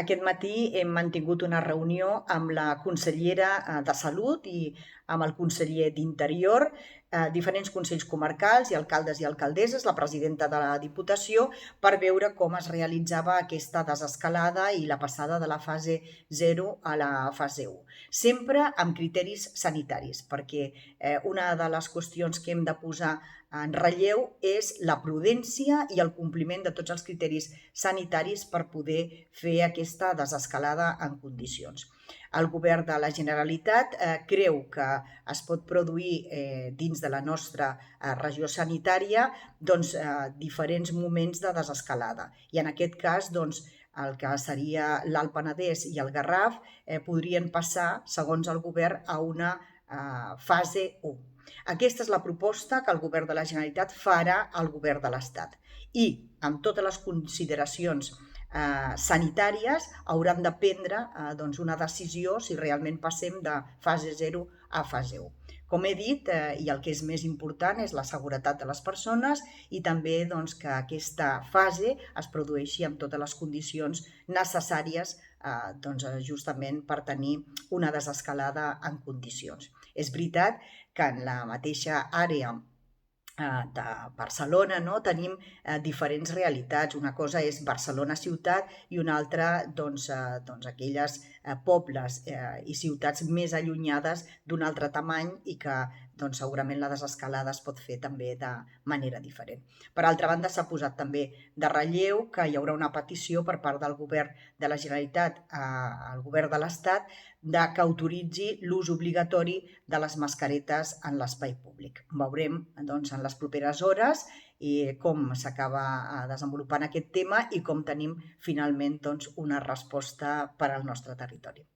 Aquest matí hem mantingut una reunió amb la consellera de Salut i amb el conseller d'Interior, diferents consells comarcals i alcaldes i alcaldesses, la presidenta de la Diputació, per veure com es realitzava aquesta desescalada i la passada de la fase 0 a la fase 1. Sempre amb criteris sanitaris, perquè una de les qüestions que hem de posar en relleu és la prudència i el compliment de tots els criteris sanitaris per poder fer aquesta desescalada en condicions. El govern de la Generalitat creu que es pot produir dins de la nostra regió sanitària diferents moments de desescalada. I en aquest cas, el que seria l'Alt Penedès i el Garraf podrien passar, segons el govern, a una fase 1. Aquesta és la proposta que el govern de la Generalitat farà al govern de l'Estat. I, amb totes les consideracions sanitàries, hauran de prendre una decisió si realment passem de fase 0 a fase 1. Com he dit, i el que és més important és la seguretat de les persones i també que aquesta fase es produeixi amb totes les condicions necessàries justament per tenir una desescalada en condicions. És veritat que en la mateixa àrea de Barcelona tenim diferents realitats. Una cosa és Barcelona ciutat i una altra aquelles pobles i ciutats més allunyades d'un altre tamany i que segurament la desescalada es pot fer també de manera diferent. Per altra banda, s'ha posat també de relleu que hi haurà una petició per part del govern de la Generalitat al govern de l'Estat que autoritzi l'ús obligatori de les mascaretes en l'espai públic. Veurem en les properes hores com s'acaba desenvolupant aquest tema i com tenim finalment una resposta per al nostre territori.